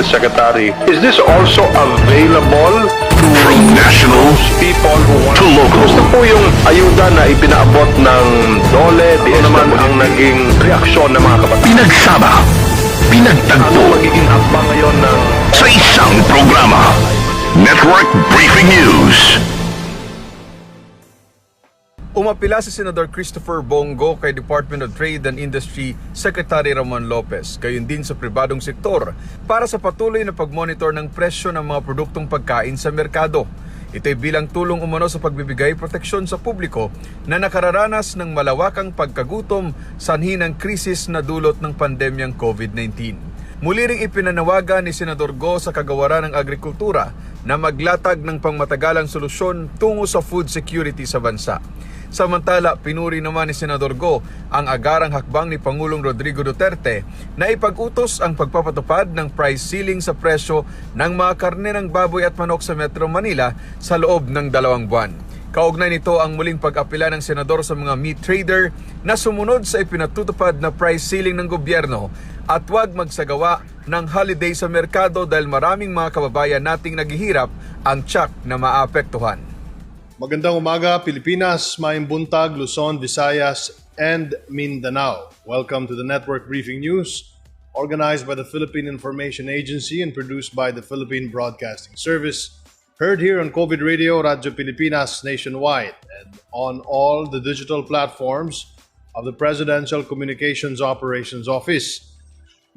the Secretary, is this also available From national people who want to local. Gusto po yung ayuda na ipinaabot ng DOLE, ano naman ang naging reaksyon ng mga kapatid? Pinagsama, Ano pinagtagpo magiging hakbang ngayon ng sa isang programa. Network Briefing News. Umapila si Senador Christopher Bongo kay Department of Trade and Industry Secretary Ramon Lopez, gayon din sa pribadong sektor para sa patuloy na pagmonitor ng presyo ng mga produktong pagkain sa merkado. Ito'y bilang tulong umano sa pagbibigay proteksyon sa publiko na nakararanas ng malawakang pagkagutom sanhi ng krisis na dulot ng pandemyang COVID-19. Muli ring ipinanawagan ni Senador Go sa kagawaran ng agrikultura na maglatag ng pangmatagalang solusyon tungo sa food security sa bansa. Samantala, pinuri naman ni Senador Go ang agarang hakbang ni Pangulong Rodrigo Duterte na ipag-utos ang pagpapatupad ng price ceiling sa presyo ng mga karne ng baboy at manok sa Metro Manila sa loob ng 2 buwan. Kaugnay nito ang muling pag-apela ng senador sa mga meat trader na sumunod sa ipinatutupad na price ceiling ng gobyerno at huwag magsagawa ng holiday sa merkado dahil maraming mga kababayan nating naghihirap ang tiyak na maapektuhan. Magandang umaga, Pilipinas, Mayang Buntag, Luzon, Visayas, and Mindanao. Welcome to the Network Briefing News, organized by the Philippine Information Agency and produced by the Philippine Broadcasting Service. Heard here on COVID Radio, Radyo Pilipinas nationwide, and on all the digital platforms of the Presidential Communications Operations Office.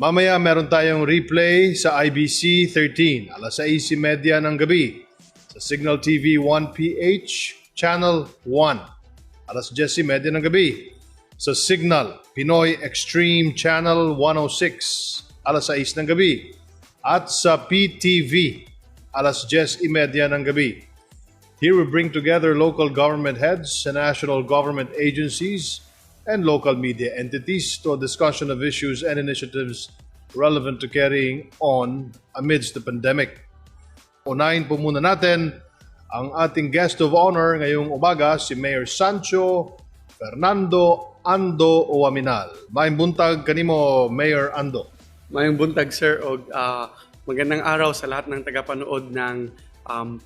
Mamaya meron tayong replay sa IBC 13, alas 6:30 ng gabi. Sa Signal TV 1PH, Channel 1, alas 10:30 ng gabi. Sa Signal Pinoy Extreme Channel 106, alas 6 ng gabi. At sa PTV, alas 10:30 ng gabi. Here we bring together local government heads and national government agencies and local media entities to a discussion of issues and initiatives relevant to carrying on amidst the pandemic. Unahin po muna natin ang ating guest of honor ngayong umaga, si Mayor Sancho Fernando Ando Uaminal. Mayang buntag kanimo, Mayor Ando. Mayang buntag, sir, o magandang araw sa lahat ng tagapanood ng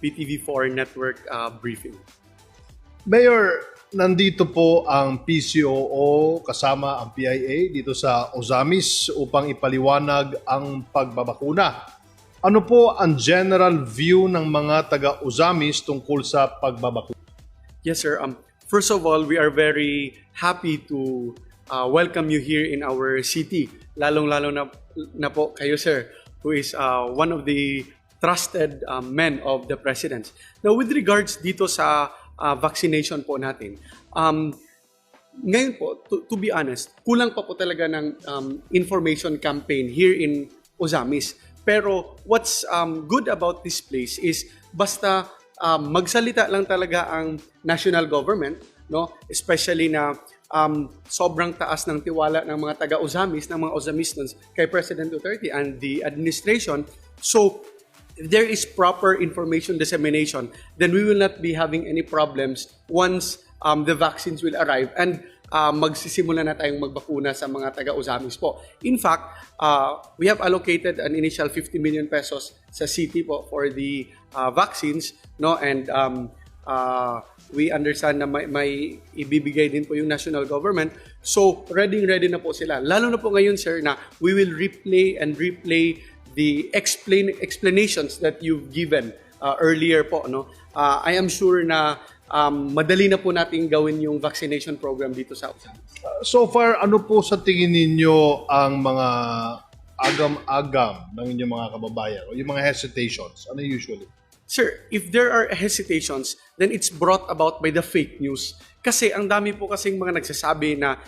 PTV4 Network Briefing. Mayor, nandito po ang PCOO kasama ang PIA dito sa Ozamis upang ipaliwanag ang pagbabakuna. Ano po ang general view ng mga taga-Ozamis tungkol sa pagbabakuna? Yes, sir. First of all, we are very happy to welcome you here in our city. Lalong-lalo na po kayo, sir, who is one of the trusted men of the President. Now, with regards dito sa vaccination po natin, ngayon po, to be honest, kulang pa po talaga ng information campaign here in Ozamis. Pero what's good about this place is basta magsalita lang talaga ang national government, no? Especially na sobrang taas ng tiwala ng mga taga-Ozamis, ng mga Ozamisans kay President Duterte and the administration. So, if there is proper information dissemination, then we will not be having any problems once the vaccines will arrive and magsisimula na tayong magbakuna sa mga taga-Ozamis po. In fact, we have allocated an initial 50 million pesos sa city po for the vaccines, no? And we understand na may ibibigay din po yung national government. So, ready na po sila. Lalo na po ngayon, sir, na we will replay the explanations that you've given earlier po, no? I am sure na madali na po natin gawin yung vaccination program dito sa Ozamis. So far, ano po sa tingin ninyo ang mga agam-agam ng inyong mga kababayan o yung mga hesitations? Ano usually? Sir, if there are hesitations, then it's brought about by the fake news. Kasi ang dami po kasing mga nagsasabi na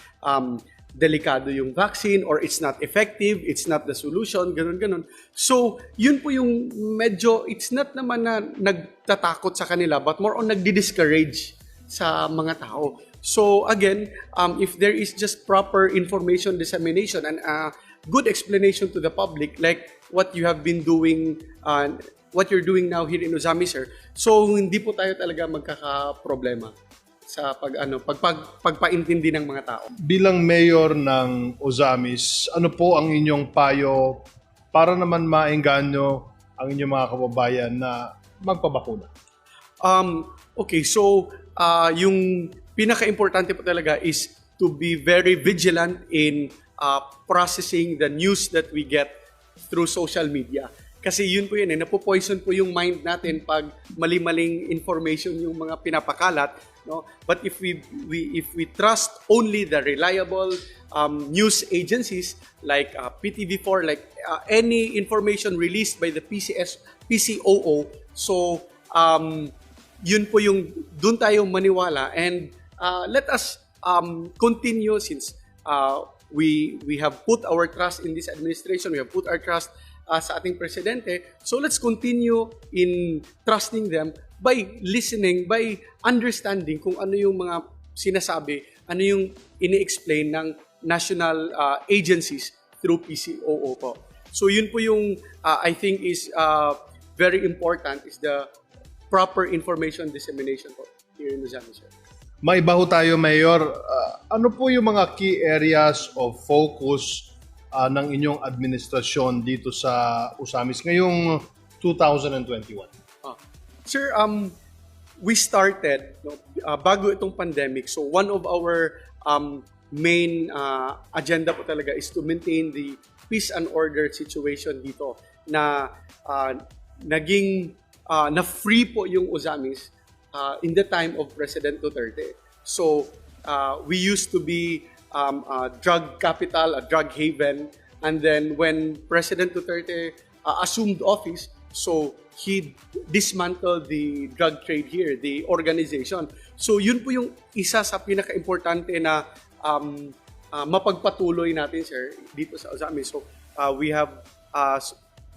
delikado yung vaccine or it's not effective, it's not the solution, ganun. So, yun po yung medyo, it's not naman na nagtatakot sa kanila, but more on nagdi-discourage sa mga tao. So, again, if there is just proper information dissemination and good explanation to the public, like what you have been doing, what you're doing now here in Ozamis, sir, so hindi po tayo talaga magkakaproblema sa pagpaintindi ng mga tao. Bilang mayor ng Ozamis, ano po ang inyong payo para naman maengganyo ang inyong mga kababayan na magpabakuna? Okay, so yung pinaka-importante po talaga is to be very vigilant in processing the news that we get through social media. Kasi yun po yun, napopoison po yung mind natin pag mali-maling information yung mga pinapakalat. No? But if we trust only the reliable news agencies like PTV4, like any information released by the PCOO, so yun po yung doon tayo maniwala, and let us continue since we have put our trust in this administration, we have put our trust sa ating presidente. So let's continue in trusting them by listening, by understanding kung ano yung mga sinasabi, ano yung ini-explain ng national agencies through PCOO po. So yun po yung I think is very important, is the proper information dissemination po here in Luzon, sir. May iba ho tayo, Mayor. Ano po yung mga key areas of focus ng inyong administrasyon dito sa Usamis ngayong 2021? Sir, we started bago itong pandemic. So one of our main agenda po talaga is to maintain the peace and order situation dito, na naging na-free po yung Usamis in the time of President Duterte. So we used to be a drug capital, a drug haven, and then when President Duterte assumed office, so he dismantled the drug trade here, the organization. So yun po yung isa sa pinaka-importante na mapagpatuloy natin, sir, dito sa Usamis. So we have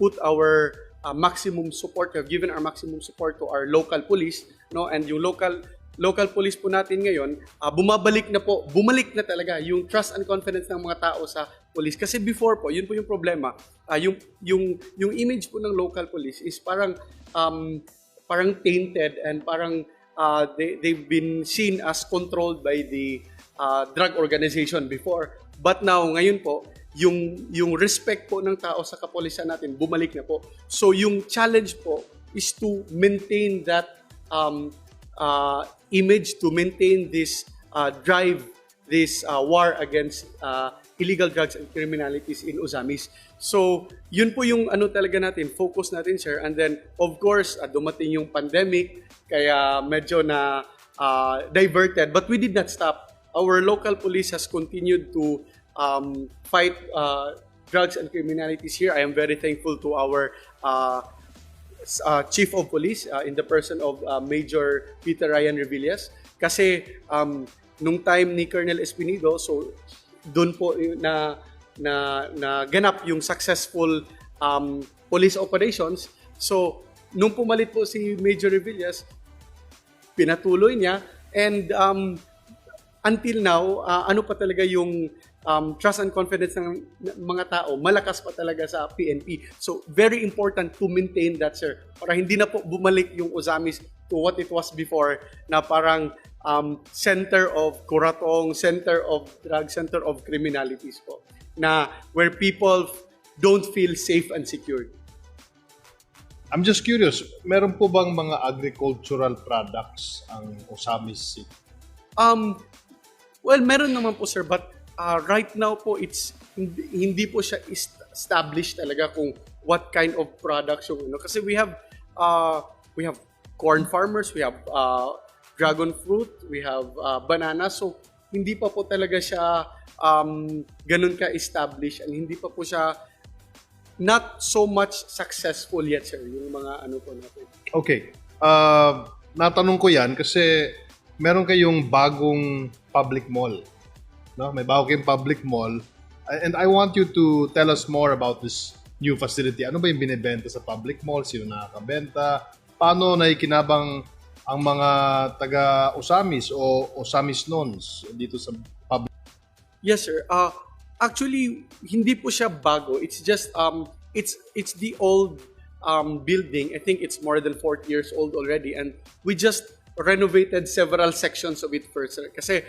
put our maximum support, we have given our maximum support to our local police, no, and yung local police po natin ngayon, bumalik na talaga yung trust and confidence ng mga tao sa police. Kasi before po, yun po yung problema. Yung image po ng local police is parang tainted, and parang they've been seen as controlled by the drug organization before. But now, ngayon po, yung respect po ng tao sa kapulisan natin, bumalik na po. So yung challenge po is to maintain that image, to maintain this drive, this war against illegal drugs and criminalities in Usamis. So, yun po yung ano talaga natin, focus natin, sir. And then, of course, dumating yung pandemic, kaya medyo na diverted. But we did not stop. Our local police has continued to fight drugs and criminalities here. I am very thankful to our Chief of Police in the person of Major Peter Ryan Revillas, kasi nung time ni Colonel Espinido, so doon po na ganap yung successful police operations. So nung pumalit po si Major Revillas, pinatuloy niya, and until now, ano pa talaga yung trust and confidence ng mga tao, malakas pa talaga sa PNP. So, very important to maintain that, sir. Para hindi na po bumalik yung Usamis to what it was before, na parang center of kuratong, center of drug, center of criminalities po, na where people don't feel safe and secure. I'm just curious, meron po bang mga agricultural products ang Usamis City? Well, meron naman po, sir, but right now po, it's hindi po siya established talaga kung what kind of products yung kasi we have corn farmers, we have dragon fruit, we have banana, so hindi pa po talaga siya ganun ka-established, and hindi pa po siya not so much successful yet, sir, yung mga ano po natin. Okay. Natanong ko yan kasi meron kayong bagong public mall. No? May bago kayong public mall. And I want you to tell us more about this new facility. Ano ba yung binibenta sa public mall? Sino nakakabenta? Paano naikinabang ang mga taga-Usamis o Usamis nons dito sa public? Yes, sir. Actually, hindi po siya bago. It's just it's the old building. I think it's more than 40 years old already, and we just renovated several sections of it first, sir. Kasi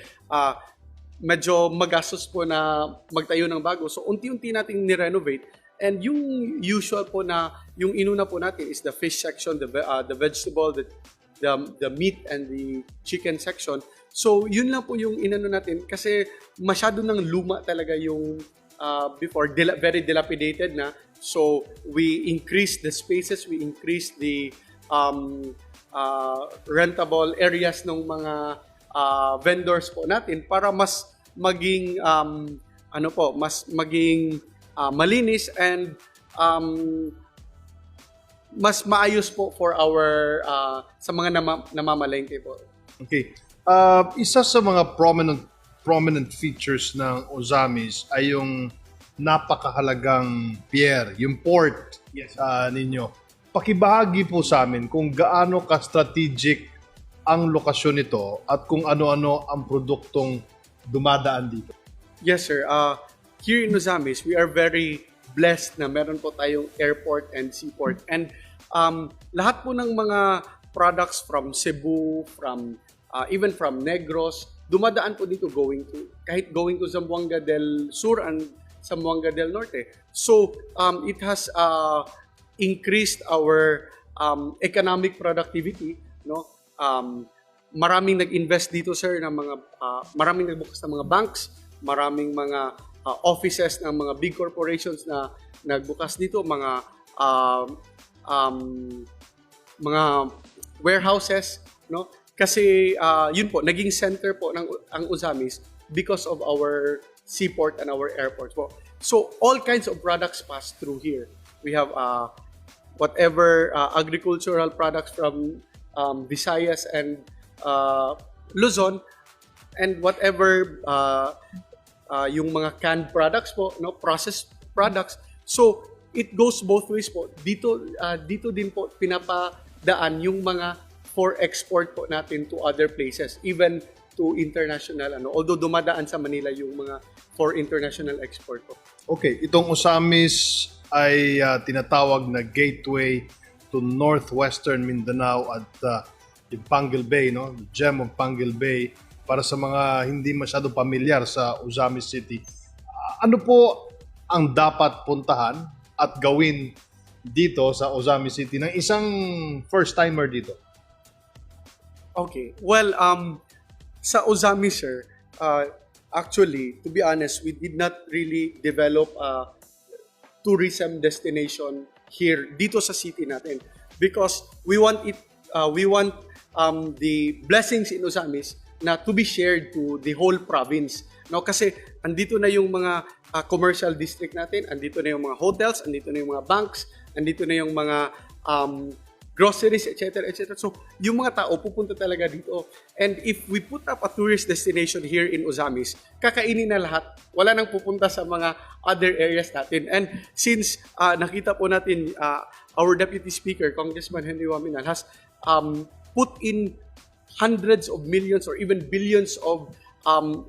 medyo magastos po na magtayo ng bago. So unti-unti nating ni-renovate, And yung usual po na, yung inuna po natin is the fish section, the vegetable, the meat and the chicken section. So yun lang po yung inano natin kasi masyado nang luma talaga yung before, very dilapidated na. So we increased the spaces, we increased the rentable areas ng mga vendors po natin para mas maging mas maging malinis and mas maayos po for our sa mga namamalengke po. Okay. Isa sa mga prominent features ng Ozamis ay yung napakahalagang pier, yung port ninyo. Pakibahagi po sa amin kung gaano ka-strategic ang lokasyon nito at kung ano-ano ang produktong dumadaan dito. Yes, sir. Here in Ozamis, we are very blessed na meron po tayong airport and seaport. And lahat po ng mga products from Cebu, even from Negros, dumadaan po dito going to Zamboanga del Sur and Zamboanga del Norte. So, it has increased our economic productivity, no? Maraming nag-invest dito, sir, ng mga maraming nagbukas ng mga banks, maraming mga offices ng mga big corporations na nagbukas dito, mga warehouses, no? Kasi yun po, naging center po ng ang Ozamis because of our seaport and our airports po. So all kinds of products pass through here. We have whatever agricultural products from Visayas and Luzon, and whatever yung mga canned products po, no, processed products. So it goes both ways po. Dito din po pinapadaan yung mga for export po natin to other places, even to international, although dumadaan sa Manila yung mga for international export po. Okay, itong Ozamis ay tinatawag na gateway to northwestern Mindanao at yung Panguil Bay, no? The gem of Panguil Bay, para sa mga hindi masyado pamilyar sa Ozamis City. Ano po ang dapat puntahan at gawin dito sa Ozamis City ng isang first-timer dito? Okay. Well, sa Ozamis, sir, actually, to be honest, we did not really develop a tourism destination here dito sa city natin because we want the blessings in Ozamis na to be shared to the whole province. No, kasi andito na yung mga commercial district natin, andito na yung mga hotels, andito na yung mga banks, andito na yung mga groceries, etc., etc. So, yung mga tao pupunta talaga dito. And if we put up a tourist destination here in Ozamis, kakainin na lahat. Wala nang pupunta sa mga other areas natin. And since nakita po natin, our Deputy Speaker, Congressman Henry Waminal, has put in hundreds of millions or even billions of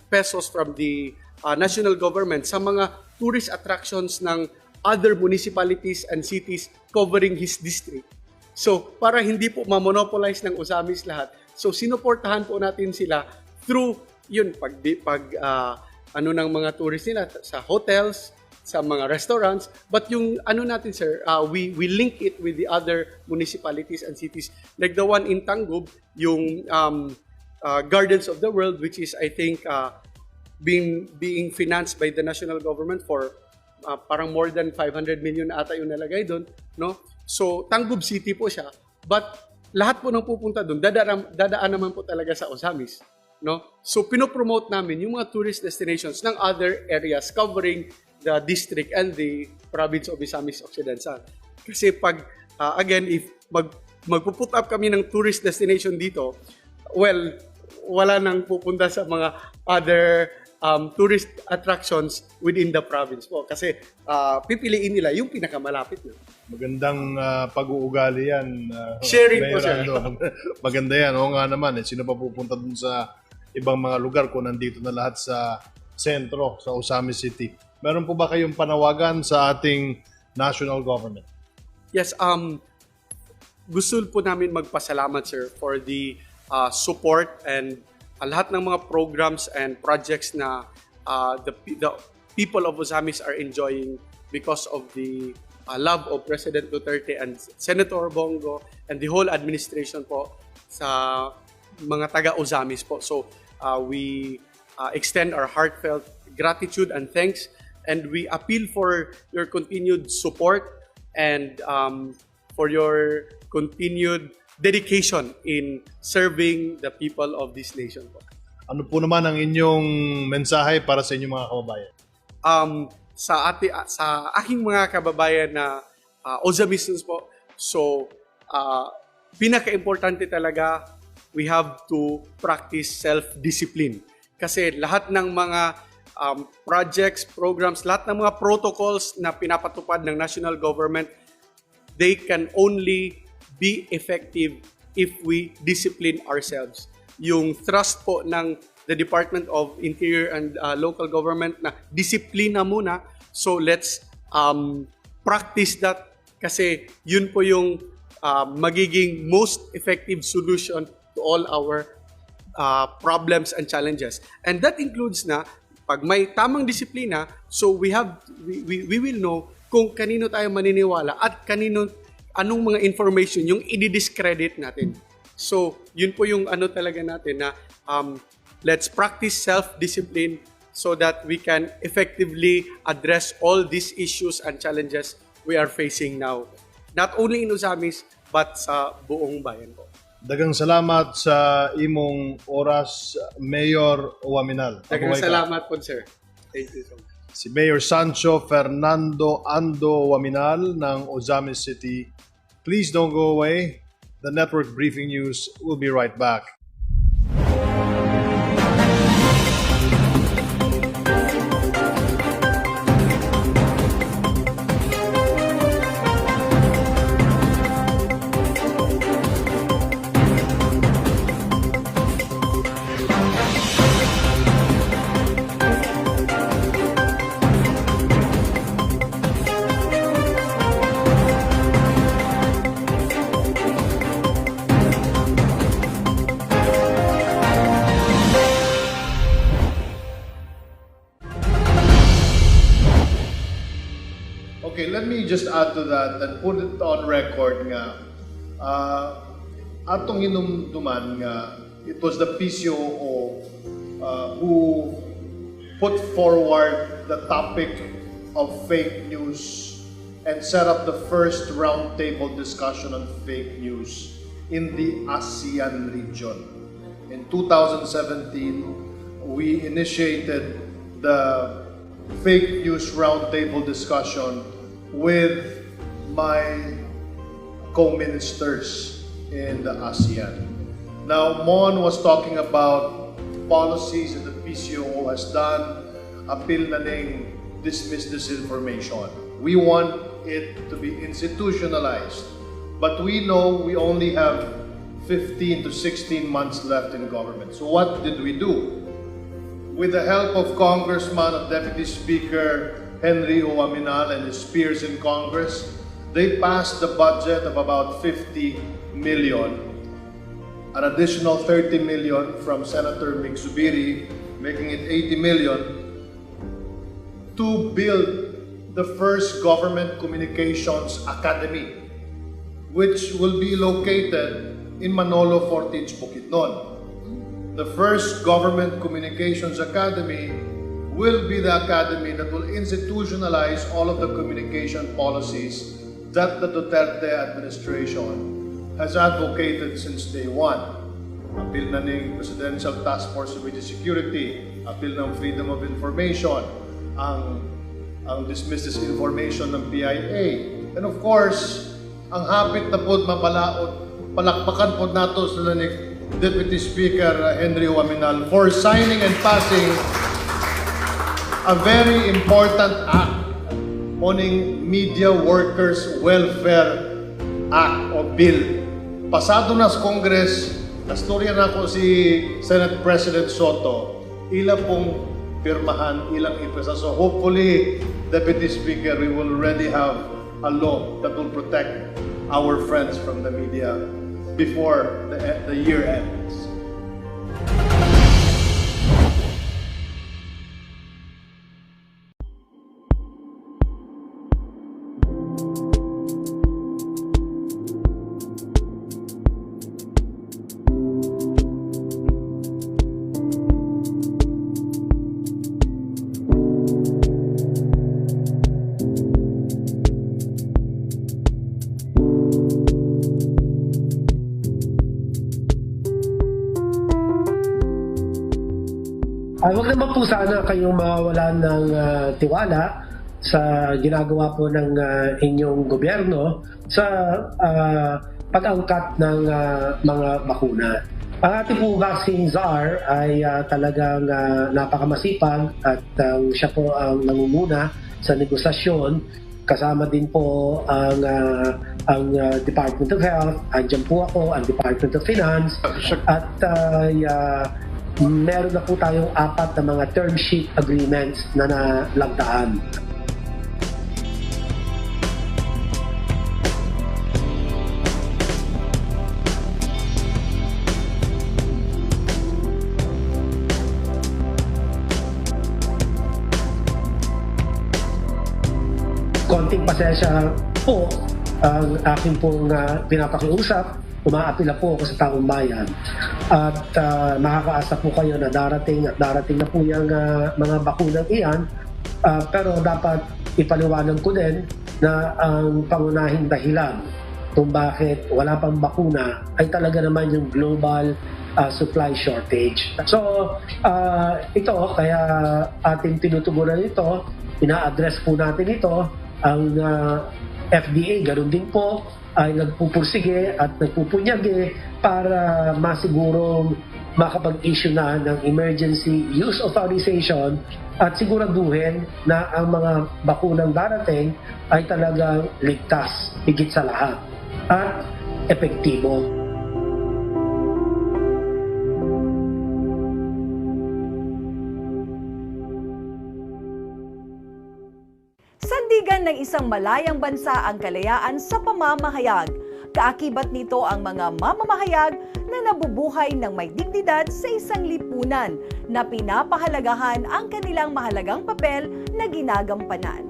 pesos from the national government sa mga tourist attractions ng other municipalities and cities covering his district. So, para hindi po ma-monopolize ng Ozamis lahat, so sinuportahan po natin sila through yun, ng mga tourists nila sa hotels, sa mga restaurants, but yung natin, sir, we link it with the other municipalities and cities. Like the one in Tangub, yung Gardens of the World, which is, I think, being financed by the national government for parang more than 500 million ata yung nalagay doon, no? So, Tangub City po siya, but lahat po nang pupunta doon, dadaan naman po talaga sa Ozamis, no? So, pinopromote namin yung mga tourist destinations ng other areas covering the district and the province of Misamis Occidental. Kasi pag, again, if magpuput up kami ng tourist destination dito, well, wala nang pupunta sa mga other tourist attractions within the province po. Kasi pipiliin nila yung pinakamalapit na. Magandang pag-uugali yan. Sharing po siya. Maganda yan. Oo nga naman. Sino pa pupunta dun sa ibang mga lugar kung nandito na lahat sa sentro, sa Ozamis City? Meron po ba kayong panawagan sa ating national government? Yes, gusto po namin magpasalamat, sir, for the support and lahat ng mga programs and projects na the people of Ozamis are enjoying because of the love of President Duterte and Senator Bongo and the whole administration po sa mga taga-Ozamis po. So we extend our heartfelt gratitude and thanks, and we appeal for your continued support and for your continued dedication in serving the people of this nation po. Ano po naman ang inyong mensahe para sa inyong mga kababayan? Sa aking mga kababayan na Ozamisans po, so pinaka-importante talaga, we have to practice self-discipline. Kasi lahat ng mga projects, programs, lahat ng mga protocols na pinapatupad ng national government, they can only be effective if we discipline ourselves. Yung thrust po ng the Department of Interior and Local Government na disiplina muna, so let's practice that kasi yun po yung magiging most effective solution to all our problems and challenges. And that includes na pag may tamang disiplina, so we will know kung kanino tayo maniniwala at anong mga information yung i-discredit natin. So, yun po yung ano talaga natin na let's practice self-discipline so that we can effectively address all these issues and challenges we are facing now. Not only in Ozamis, but sa buong bayan po. Dagang salamat sa imong oras, Mayor Waminal. Dagang Mabuhay ka. salamat po, sir. Thank you so much. Si Mayor Sancho Fernando Ando Waminal ng Ozamis City. Please don't go away. The Network Briefing News will be right back. Okay, let me just add to that and put it on record nga. Atong hinumduman nga, it was the PCOO who put forward the topic of fake news and set up the first roundtable discussion on fake news in the ASEAN region. In 2017, we initiated the fake news roundtable discussion with my co-ministers in the ASEAN. Now, Mon was talking about policies that the PCOO has done, appeal na ning dismiss disinformation. We want it to be institutionalized, but we know we only have 15 to 16 months left in government. So what did we do? With the help of Congressman and Deputy Speaker Henry Waminal and his peers in Congress, they passed the budget of about 50 million. An additional 30 million from Senator Mig Zubiri, making it 80 million, to build the first Government Communications Academy, which will be located in Manolo Fortich, Bukidnon. The first Government Communications Academy will be the academy that will institutionalize all of the communication policies that the Duterte administration has advocated since day one. Appeal na ng Presidential Task Force on Media Security, appeal ng freedom of information, ang dismiss disinformation ng PIA. And of course, ang hapit na po mabalaod, palakpakan po nato sila ni Deputy Speaker Henry Waminal for signing and passing a very important act, moning Media Workers Welfare Act o Bill. Pasado na sa Congress, nastorya na ko si Senate President Soto, ilang pong pirmahan, ilang ipasa. So hopefully, Deputy Speaker, we will already have a law that will protect our friends from the media before the year ends. Wag naman po sana kayong mawawalan ng tiwala sa ginagawa po ng inyong gobyerno sa pag-angkat ng mga bakuna. Ang ating po vaccine czar ay talagang napakamasipag at siya po ang nangunguna sa negosasyon. Kasama din po ang Department of Health, andyan po ako, ang Department of Finance, at meron na po tayong 4 na mga term sheet agreements na nalagdaan. Konting pasensya po ang aking pong pinapakiusap. Umaapila po ako sa taong bayan. At makakaasa po kayo na darating na po yung mga bakunang iyan. Pero dapat ipaliwanag ko din na ang pangunahing dahilan kung bakit wala pang bakuna ay talaga naman yung global supply shortage. So, ito, kaya ating tinutugunan ito, ina-address po natin ito. Ang FDA, ganoon din po, ay nagpupursige at nagpupunyagi para masigurong makapag-issue na ng emergency use authorization at siguraduhin na ang mga bakunang darating ay talagang ligtas, higit sa lahat, at epektibo. Sandigan ng isang malayang bansa ang kalayaan sa pamamahayag. Kaakibat nito ang mga mamamahayag na nabubuhay ng may dignidad sa isang lipunan na pinapahalagahan ang kanilang mahalagang papel na ginagampanan.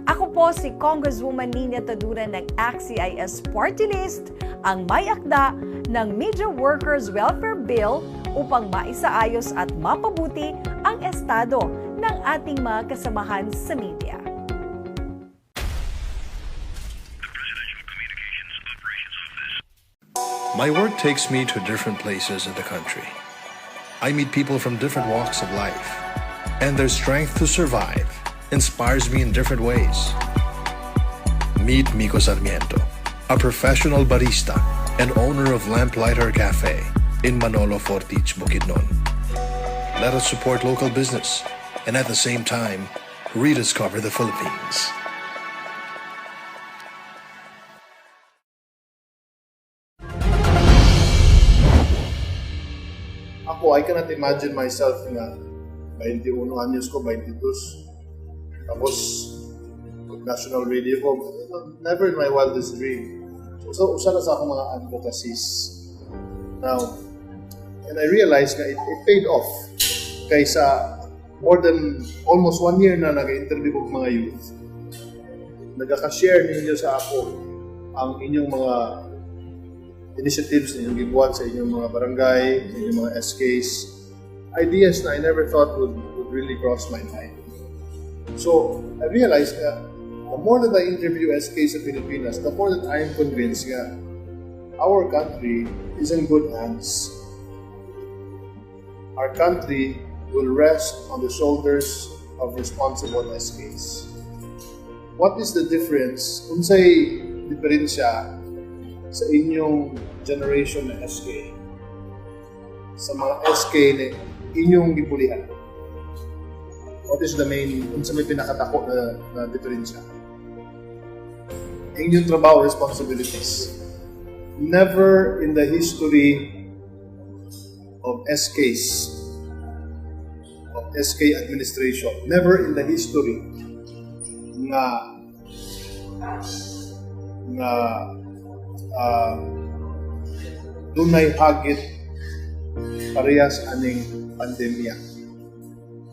Ako po si Congresswoman Nina Tadura ng ACT-CIS Party List, ang may akda ng Media Workers Welfare Bill upang maisaayos at mapabuti ang estado ng ating mga kasamahan sa media. My work takes me to different places in the country. I meet people from different walks of life, and their strength to survive inspires me in different ways. Meet Miko Sarmiento, a professional barista and owner of Lamplighter Cafe in Manolo Fortich, Bukidnon. Let us support local business and at the same time rediscover the Philippines. Ako, I cannot imagine myself na 21 anyos ko, 22. Tapos, national radio ko. Never in my wildest dream. So, usa na sa akong mga advocacies. Now, and I realized na it paid off. Kaysa more than almost 1 year na nag-interview ko mga youth. Nagkaka-share ninyo sa ako ang inyong mga initiatives na inyong gibuhat sa inyong mga barangay, sa inyong mga SKs, ideas na I never thought would really cross my mind. So, I realized that the more that I interview SKs sa Pilipinas, the more that I am convinced that our country is in good hands. Our country will rest on the shoulders of responsible SKs. What is the difference? Unsay diferensya sa inyong generation na SK, sa mga SK na inyong gipulihan? What is the main, unsa may pinakatako na diferensya? Inyong trabaho, responsibilities. Never in the history of SKs, of SK administration, never in the history nga dunay hagit parehas aning pandemya.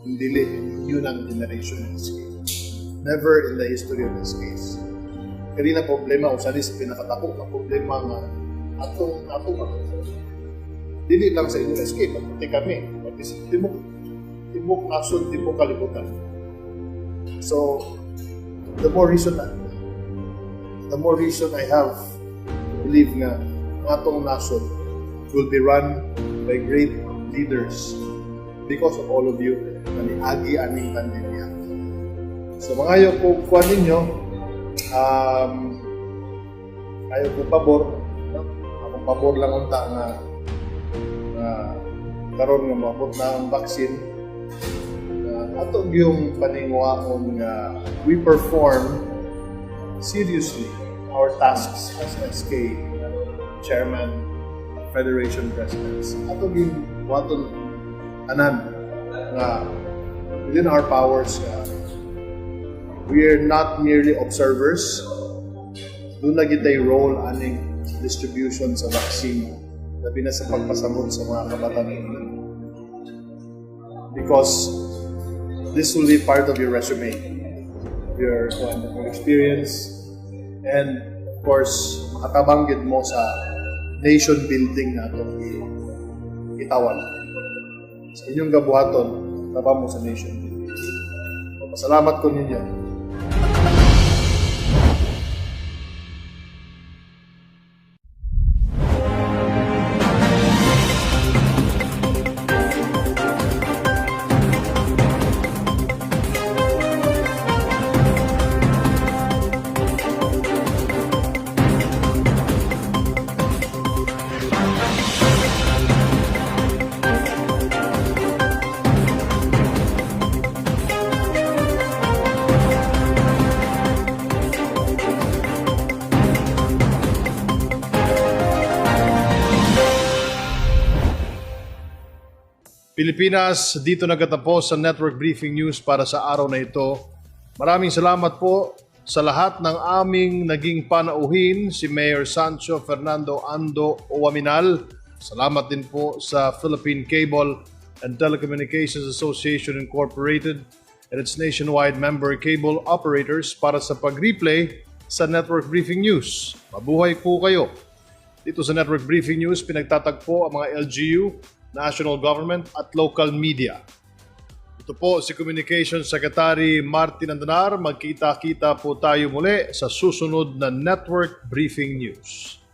Hindi yun ang generation ng SK. Never in the history of SKs. Kaya na problema, usali sa pinakatako na problema nga atong dili lang sa inyong SK, pati kami, pati sa tibok nasod, tibok kalibutan. So, the more reason I have to believe nga ang atong nasod will be run by great leaders because of all of you na niagi aning pandemya. So mga ayo po kuha ninyo, ayo po pabor, akong pabor lang unta nga karon nga mabot na ang vaccine. Atong yung paningwaon nga we perform seriously our tasks as SK Chairman, Federation Presidents. Atong yung waton anan nga within our powers we are not merely observers. Doon na gitay role aning distribution sa vaccine labi na sa pagpasamot sa mga kabataan. Because this will be part of your resume, your experience, and of course, makatabanggit mo sa nation building na itong itawan. Sa inyong gabuhaton, tabang mo sa nation building. Pasalamat ko ninyo. Pilipinas, dito nagtatapos sa Network Briefing News para sa araw na ito. Maraming salamat po sa lahat ng aming naging panauhin, si Mayor Sancho Fernando Ando Uwaminal. Salamat din po sa Philippine Cable and Telecommunications Association Incorporated and its nationwide member cable operators para sa pag-replay sa Network Briefing News. Mabuhay po kayo! Dito sa Network Briefing News, pinagtatagpo ang mga LGU, national government at local media. Ito po si Communications Secretary Martin Andanar. Magkita-kita po tayo muli sa susunod na Network Briefing News.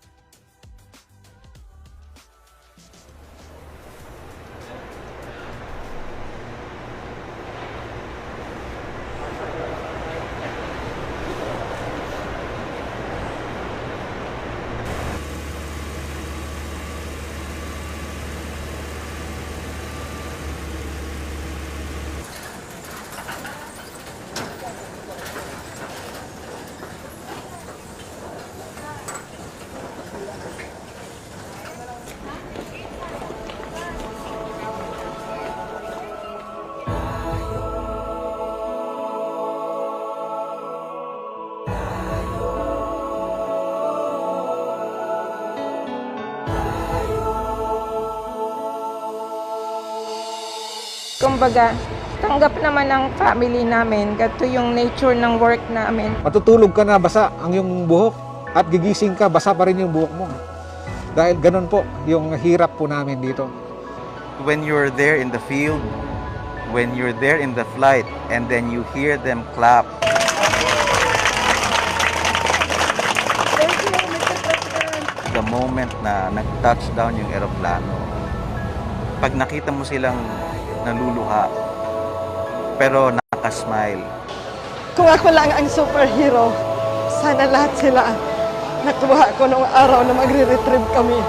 Kumbaga, tanggap naman ng family namin, ganito yung nature ng work namin. Matutulog ka na basa ang iyong buhok at gigising ka basa pa rin yung buhok mo. Dahil ganun po yung hirap po namin dito. When you're there in the field, when you're there in the flight, and then you hear them clap. The moment na nag-touchdown yung eroplano, pag nakita mo silang naluluha, pero nakasmile. Kung ako lang ang superhero, sana lahat sila nakuha ko nung araw na magre-retrieve kami.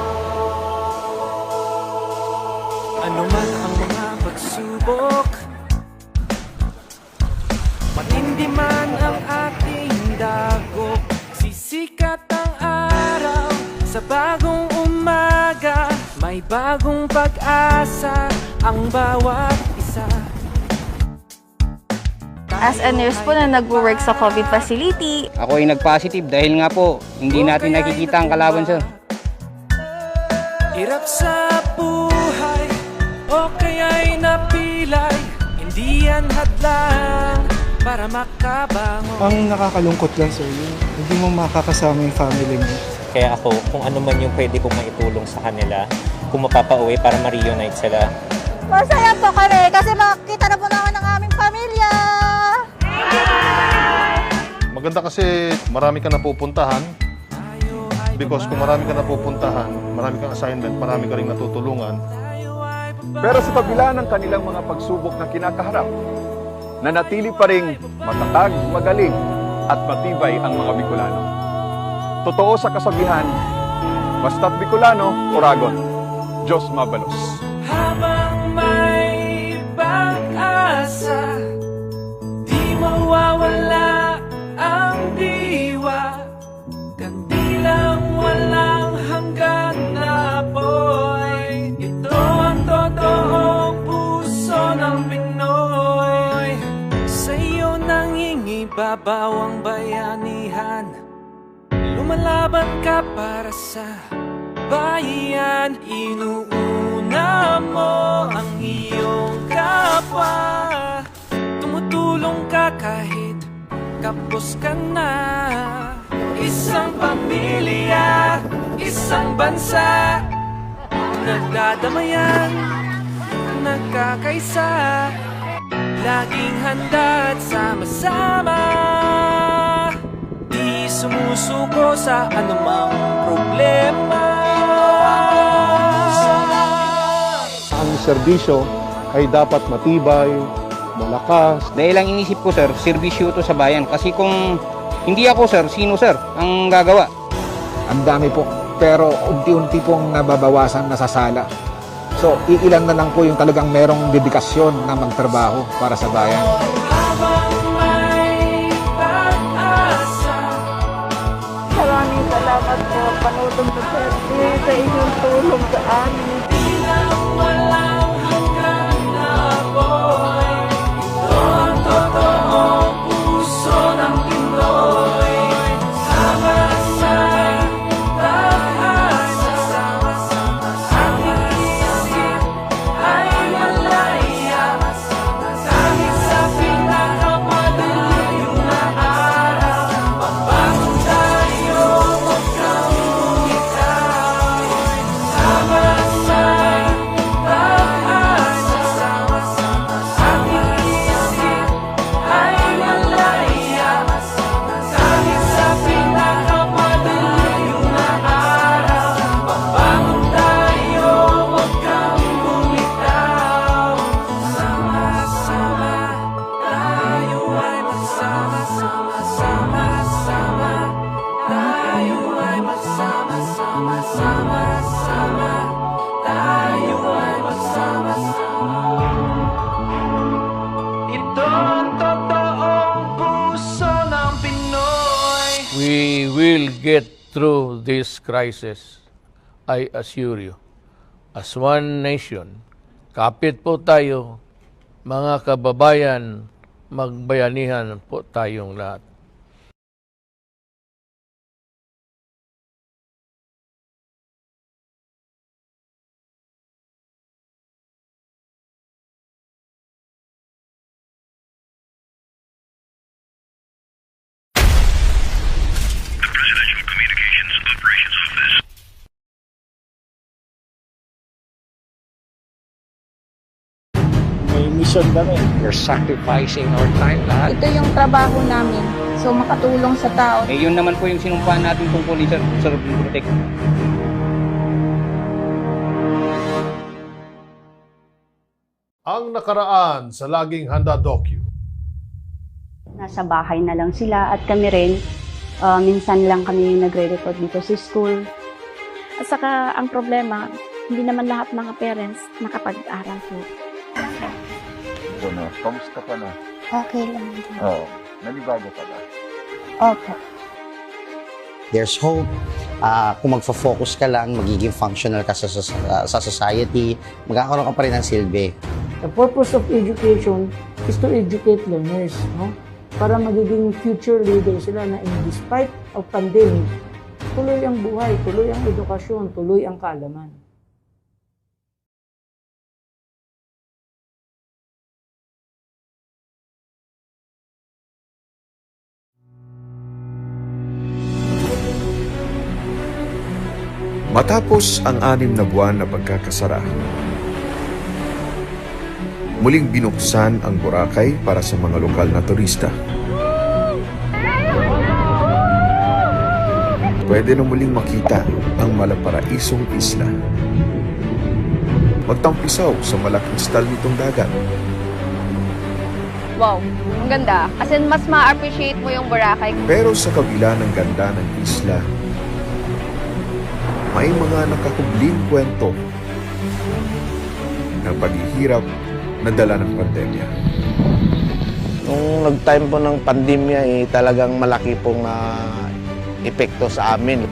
Ano man ang mga pagsubok, matindi man ang ating dagok, sisikat ang araw sa bagong umaga, may bagong pag-asa ang bawat isa. As a nurse po na nag-work sa COVID facility, ako ay nag-positive dahil nga po hindi natin nakikita ang kalaban, sir. Hirap sa buhay o kaya'y napilay, hindi yan hadlang para makabangon. Ang nakakalungkot lang, sir, yung hindi mo makakasama yung family mo. Kaya ako, kung ano man yung pwede kong maitulong sa kanila, kung mapapauwi para ma-reunite sila. Masaya po kami kasi makikita na po naman ang aming pamilya. Maganda kasi marami ka napupuntahan because kung marami ka napupuntahan, marami kang assignment, marami ka rin natutulungan. Pero sa kabila ng kanilang mga pagsubok na kinakaharap, nanatili pa ring matatag, magaling at matibay ang mga Bicolano. Totoo sa kasabihan, basta't Bicolano, Oragon. Diyos mabalos. Habang may pag-asa, di mawawala ang diwa. Kandilang walang hanggan na apoy. Ito ang totoong puso ng Pinoy. Sa iyo nangingibabaw ang bayanihan. Lumalaban ka para sa bayan. Inuuna mo ang iyong kapwa. Tumutulong ka kahit kapos ka na. Isang pamilya, isang bansa, nagdadamayan, nagkakaisa, laging handa at sama-sama. Di sumusuko sa anumang problema. Ang serbisyo ay dapat matibay, malakas. Dahil ang inisip ko, sir, serbisyo to sa bayan. Kasi kung hindi ako, sir, sino, sir, ang gagawa? Ang dami po, pero unti-unti pong nababawasan, nasasala. So, iilan na lang po yung talagang merong dedikasyon na magtrabaho para sa bayan. Maraming salamat po, Panulong Duterte, sa inyong tulong sa amin. Walang hanggan na apoy. Ito ang totoong puso ng Pinoy. Sama-sama, pag-asa. Ang isip ay malaya. Kahit sa pinakamadaliw na araw, mabangon tayo, huwag kang bumitaw. Sama-sama, We will get through this crisis, I assure you. As one nation, kapit po tayo, mga kababayan, magbayanihan po tayong lahat. May mission kami. We're sacrificing our time lahat. Ito yung trabaho namin. So makatulong sa tao. Eh, yun naman po yung sinumpaan natin tungkol sa protect. Ang nakaraan sa Laging Handa Docu. Nasa bahay na lang sila at kami rin, minsan lang kami nagre-report dito sa school. At saka ang problema, hindi naman lahat mga parents nakapag-aral po. Ano, kamusta ka na? Okay lang. Oo. Nanibago ka ba? Opo. There's hope. Kung magfo-focus ka lang, magiging functional ka sa society, magkakaroon ka pa rin ng silbi. The purpose of education is to educate learners, no? Para magiging future leaders sila na despite of pandemic, tuloy ang buhay, tuloy ang edukasyon, tuloy ang kaalaman. Matapos ang 6 na buwan na pagkakasara, muling binuksan ang Boracay para sa mga lokal na turista. Pwede na muling makita ang malaparaisong isla. magtampisaw sa malaking stal nitong dagat. Wow, ang ganda. Kasi mas ma-appreciate mo yung Boracay. Pero sa kabila ng ganda ng isla, may mga nakakubling kwento ng paghihirap na dala ng pandemya. Nung nag-time po ng pandemya, talagang malaki pong epekto sa amin.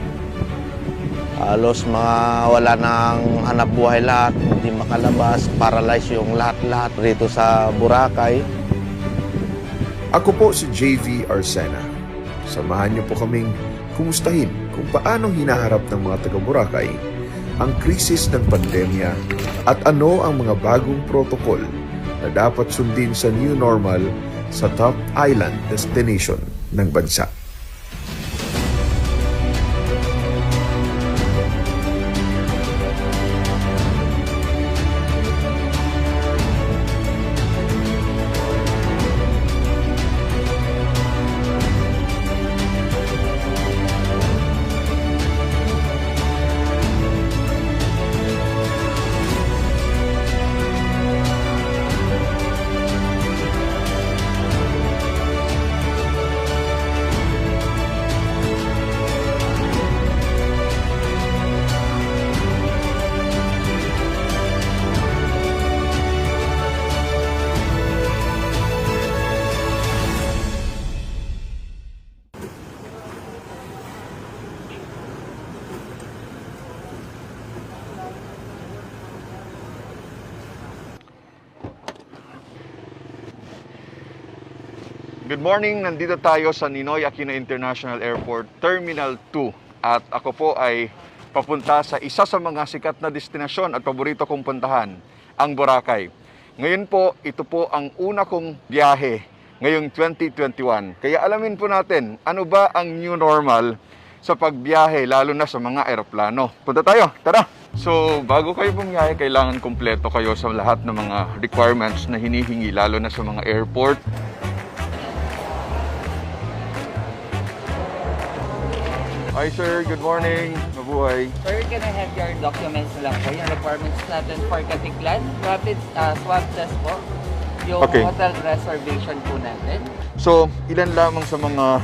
Halos mga wala nang hanap buhay lahat, hindi makalabas, paralyze yung lahat-lahat rito sa Boracay. Ako po si JV Arsena. Samahan niyo po kaming kumustahin kung paano hinaharap ng mga taga-Boracay ang krisis ng pandemya at ano ang mga bagong protokol na dapat sundin sa new normal sa top island destination ng bansa. Good morning, nandito tayo sa Ninoy Aquino International Airport, Terminal 2. At ako po ay papunta sa isa sa mga sikat na destinasyon at paborito kong puntahan, ang Boracay. Ngayon po, ito po ang una kong biyahe ngayong 2021. Kaya alamin po natin, ano ba ang new normal sa pagbiyahe, lalo na sa mga eroplano. Punta tayo, tara! So, bago kayo bumiyahe, kailangan kumpleto kayo sa lahat ng mga requirements na hinihingi, lalo na sa mga airport. Hi sir, good morning. Mabuhay. Sir, can I have your documents lang po? Yung requirements natin for Katiklan. Rapid swab test po. Yung hotel reservation po natin. So, ilan lamang sa mga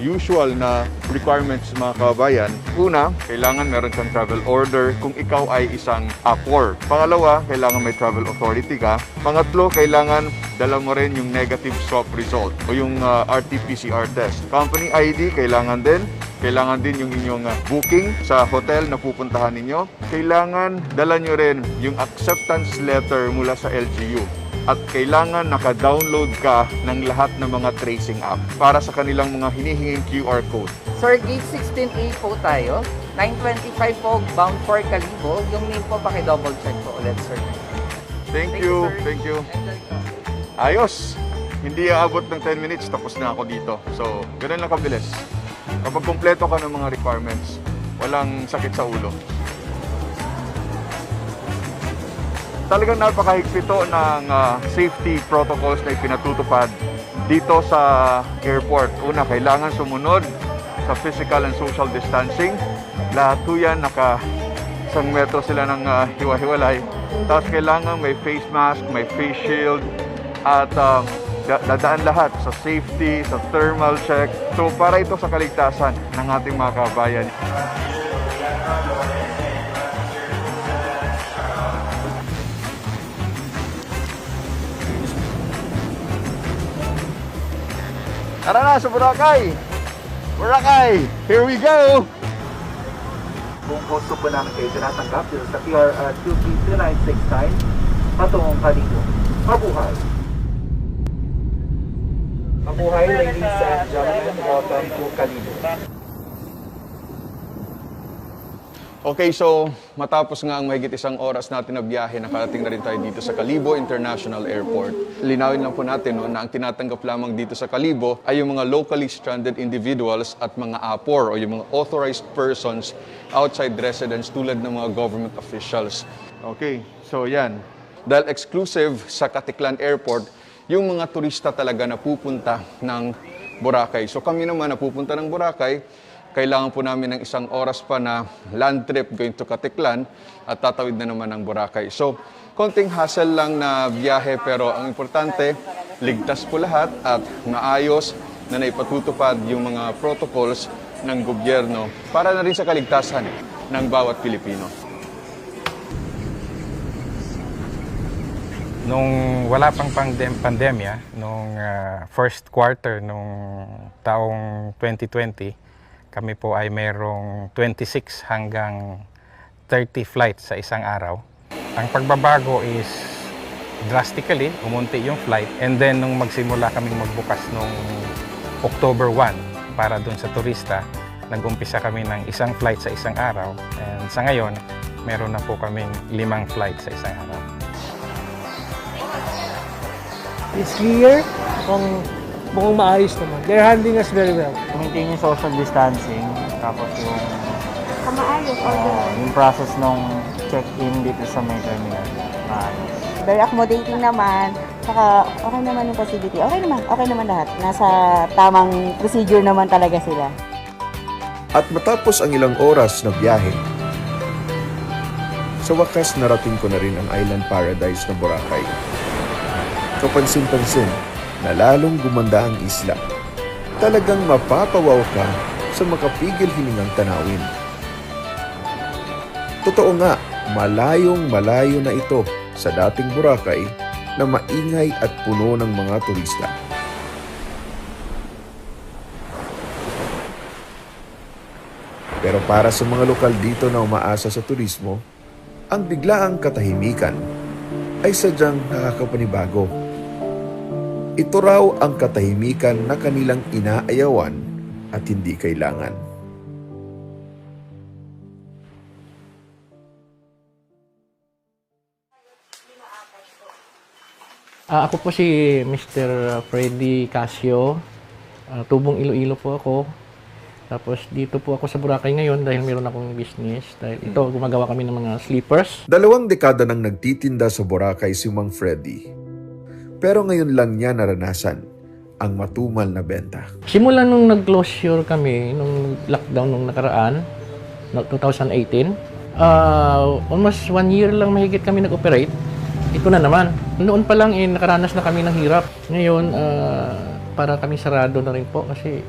usual na requirements mga kabayan. Una, kailangan meron kang travel order kung ikaw ay isang APOR. Pangalawa, kailangan may travel authority ka. Pangatlo, kailangan dala mo rin yung negative swab result o yung RT-PCR test. Company ID, kailangan din. Kailangan din yung inyong booking sa hotel na pupuntahan ninyo. Kailangan dala nyo rin yung acceptance letter mula sa LGU. At kailangan naka-download ka ng lahat ng mga tracing app para sa kanilang mga hinihinging QR code. Sir, gate 16A po tayo. 925 po, bound for Calibo. Yung name po, paki-double check po ulit, sir. Thank you. Thank you. Ayos! Hindi aabot ng 10 minutes, tapos na ako dito. So, ganun lang kabilis. Kapag kumpleto ka ng mga requirements, walang sakit sa ulo. Talagang napakahigpito ng safety protocols na ipinatutupad dito sa airport. Una, kailangan sumunod sa physical and social distancing. Lahat po yan, naka-1 metro sila ng hiwa-hiwalay. Tapos kailangan may face mask, may face shield, at dadaan lahat sa safety, sa thermal check. So para ito sa kaligtasan ng ating mga kabayan. Tara na sa Boracay! Boracay! Here we go! Kung gusto po namin kayo tinatanggap dito sa PR 232969 patungong Calibo. Mabuhay! Mabuhay, ladies and gentlemen. Welcome to Calibo. Okay, so matapos nga ang mahigit 1 oras natin na biyahe, nakarating na rin tayo dito sa Calibo International Airport. Linawin lang po natin na ang tinatanggap lamang dito sa Calibo ay yung mga locally stranded individuals at mga APOR o yung mga authorized persons outside residence tulad ng mga government officials. Okay, so yan. Dahil exclusive sa Katiklan Airport, yung mga turista talaga na pupunta ng Boracay. So kami naman na pupunta ng Boracay, kailangan po namin ng 1 oras pa na land trip going to Katiklan at tatawid na naman ng Boracay. So, konting hassle lang na biyahe pero ang importante, ligtas po lahat at maayos na naipatutupad yung mga protocols ng gobyerno para na rin sa kaligtasan ng bawat Pilipino. Nung wala pang pandemya, nung first quarter nung taong 2020, kami po ay mayroong 26 hanggang 30 flights sa isang araw. Ang pagbabago is drastically, umunti yung flight. And then nung magsimula kaming magbukas nung October 1 para dun sa turista, nag-umpisa kami ng 1 flight sa isang araw. And sa ngayon, meron na po kaming 5 flights sa isang araw. It's clear kung mukhang maayos naman. They're handling us very well. Maintain yung social distancing, tapos yung Maayos, yung process ng check-in dito sa may terminal, maayos. Very accommodating naman. Saka okay naman yung facility. Okay naman lahat. Nasa tamang procedure naman talaga sila. At matapos ang ilang oras na biyahe, sa wakas narating ko na rin ang island paradise na Boracay. Kapansin-pansin na lalong gumanda ang isla. Talagang mapapawaw ka sa makapigil hiningang tanawin. Totoo nga, malayong-malayo na ito sa dating Boracay na maingay at puno ng mga turista. Pero para sa mga lokal dito na umaasa sa turismo, ang biglaang katahimikan ay sadyang nakakapanibago. Ito raw ang katahimikan na kanilang inaayawan at hindi kailangan. Ako po si Mr. Freddy Casio. Tubong Iloilo po ako. Tapos dito po ako sa Boracay ngayon dahil meron akong business. Dahil ito, gumagawa kami ng mga sleepers. 2 dekada nang nagtitinda sa Boracay si Mang Freddy. Pero ngayon lang niya naranasan ang matumal na benta. Simula nung nag-closure kami, nung lockdown nung nakaraan, 2018, almost 1 year lang mahigit kami nag-operate. Ito na naman. Noon pa lang nakaranas na kami ng hirap. Ngayon, para kami sarado na rin po kasi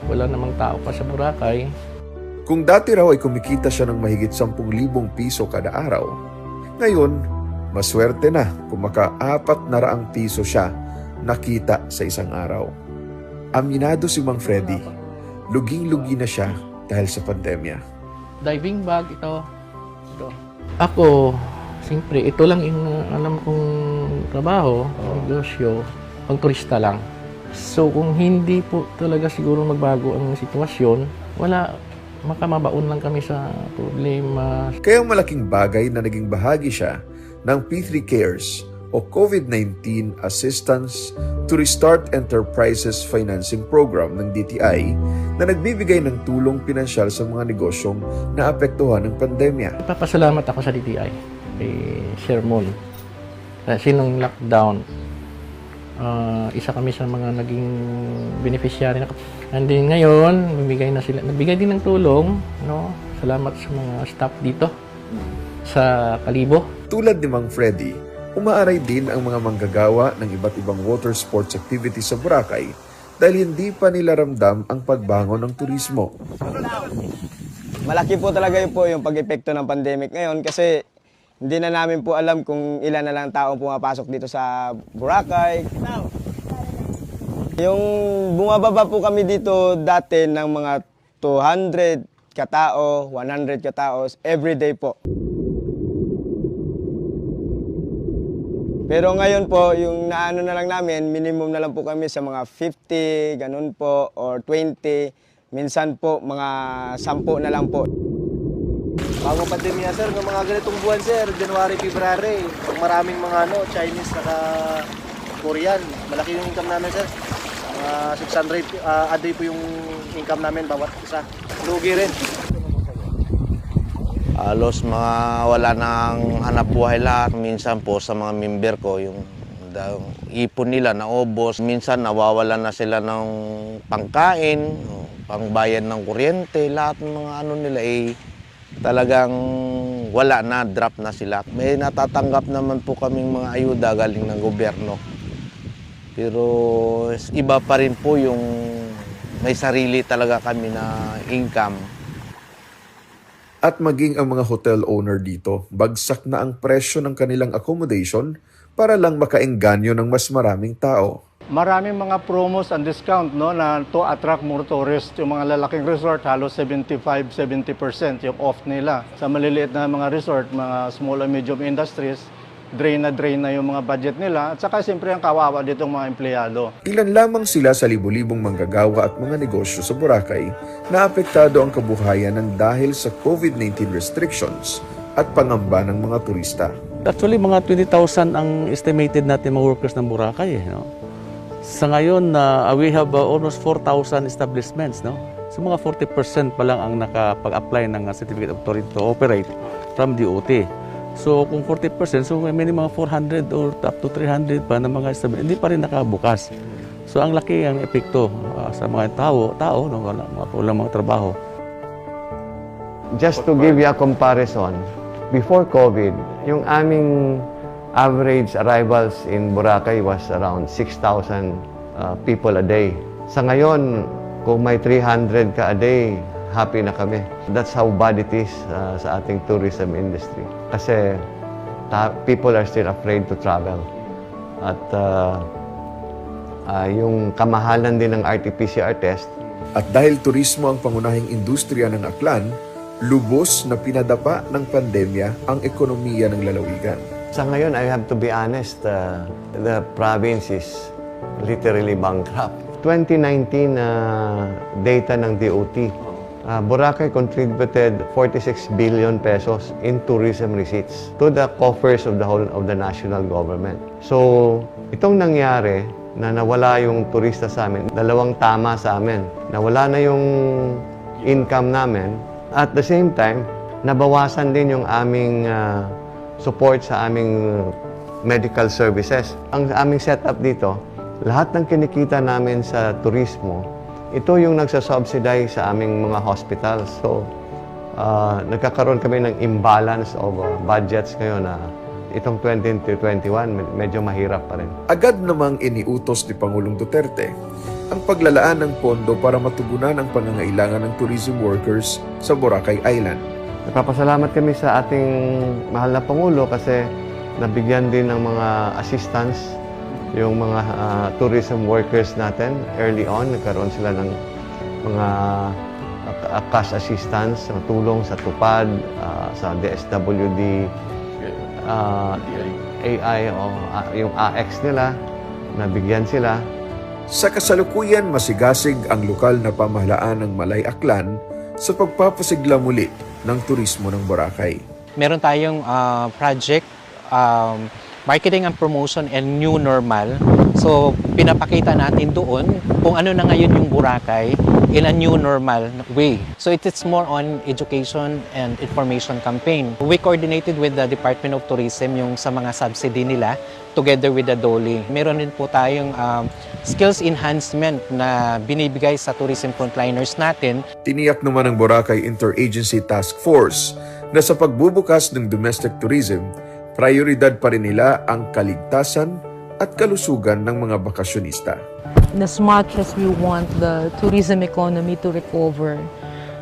wala namang tao pa sa Boracay. Kung dati raw ay kumikita siya ng mahigit 10,000 piso kada araw, ngayon, maswerte na kung maka-400 piso siya nakita sa isang araw. Aminado si Mang Freddy, luging-lugi na siya dahil sa pandemya. Diving bag ito. Ako, siyempre, ito lang yung alam kong trabaho, negosyo, pang turista lang. So kung hindi po talaga siguro magbago ang sitwasyon, makamabaon lang kami sa problema. Kaya malaking bagay na naging bahagi siya ng P3 Cares o COVID-19 Assistance to Restart Enterprises Financing Program ng DTI na nagbibigay ng tulong pinansyal sa mga negosyong naapektuhan ng pandemya. Papasalamat ako sa DTI, kay Sir Mon. Kasi nung lockdown, isa kami sa mga naging beneficiary. And then ngayon, nagbigay din ng tulong. No? Salamat sa mga staff dito sa Kalibo. Tulad ni Mang Freddy, umaaray din ang mga manggagawa ng iba't ibang water sports activities sa Boracay dahil hindi pa nila ramdam ang pagbangon ng turismo. Malaki po talaga yung pag-epekto ng pandemic ngayon kasi hindi na namin po alam kung ilan na lang taong pumapasok dito sa Boracay. Yung bumababa po kami dito dati ng mga 200 katao, 100 katao everyday po. Pero ngayon po, yung naano na lang namin, minimum na lang po kami sa mga 50, ganun po, or 20. Minsan po, mga 10 na lang po. Bago pandemya, sir, ng mga ganitong buwan, sir, January, February, maraming mga Chinese saka Korean. Malaki yung income namin, sir. 600 a day po yung income namin bawat isa. Lugi rin. Halos mga wala nang hanap buhay lahat. Minsan po sa mga member ko, yung ipon nila naubos. Minsan nawawalan na sila ng pangkain. pangbayan ng kuryente, lahat ng mga ano nila talagang wala na, drop na sila. May natatanggap naman po kaming mga ayuda galing ng gobyerno. Pero iba pa rin po yung may sarili talaga kami na income. At maging ang mga hotel owner dito, bagsak na ang presyo ng kanilang accommodation para lang makaengganyo ng mas maraming tao. Maraming mga promos and discount na to attract more tourists. Yung mga lalaking resort, halos 75-70% yung off nila. Sa maliliit na mga resort, mga small and medium industries, drain na yung mga budget nila. At saka siyempre ang kawawa ditong mga empleyado. Ilan lamang sila sa libu-libong manggagawa at mga negosyo sa Boracay na apektado ang kabuhayan ng dahil sa COVID-19 restrictions at pangamba ng mga turista. Actually, mga 20,000 ang estimated natin mga workers ng Boracay. Sa ngayon, we have almost 4,000 establishments. So mga 40% pa lang ang nakapag-apply ng Certificate of Authority to Operate from DOT. So kung 40%, so may mga 400 or up to 300 pa na mga establishments, hindi pa rin nakabukas. So ang laki ang epekto sa mga tao walang mga trabaho. Just to give you a comparison, before COVID, yung aming average arrivals in Boracay was around 6,000 people a day. Sa ngayon, kung may 300 ka a day, happy na kami. That's how bad it is sa ating tourism industry. Kasi people are still afraid to travel. At yung kamahalan din ng RT-PCR test. At dahil turismo ang pangunahing industriya ng Aklan, lubos na pinadapa ng pandemya ang ekonomiya ng lalawigan. Sa ngayon, I have to be honest, the province is literally bankrupt. 2019 data ng DOT, Boracay contributed 46 billion pesos in tourism receipts to the coffers of the whole of the national government. So, itong nangyari na nawala yung turista sa amin, dalawang tama sa amin. Nawala na yung income namin. At the same time, nabawasan din yung aming support sa aming medical services. Ang aming setup dito, lahat ng kinikita namin sa turismo, ito yung nagsasubsidize sa aming mga hospitals. So, nagkakaroon kami ng imbalance of budgets ngayon na itong 2021, medyo mahirap pa rin. Agad namang iniutos ni Pangulong Duterte ang paglalaan ng pondo para matugunan ang pangangailangan ng tourism workers sa Boracay Island. Nagpapasalamat kami sa ating mahal na Pangulo kasi nabigyan din ng mga assistance yung mga tourism workers natin. Early on, nagkaroon sila ng mga cash assistance, tulong sa TUPAD, sa DSWD, AI, yung AX nila, nabigyan sila. Sa kasalukuyan, masigasig ang lokal na pamahalaan ng Malay Aklan sa pagpapasigla muli ng turismo ng Boracay. Meron tayong project, marketing and promotion and new normal. So, pinapakita natin doon kung ano na ngayon yung Boracay in a new normal way. So, it is more on education and information campaign. We coordinated with the Department of Tourism yung sa mga subsidy nila together with the DOLE. Meron din po tayong skills enhancement na binibigay sa tourism frontliners natin. Tiniyak naman ng Boracay Interagency Task Force na sa pagbubukas ng domestic tourism, prioridad pa rin nila ang kaligtasan at kalusugan ng mga bakasyonista. As much as we want the tourism economy to recover,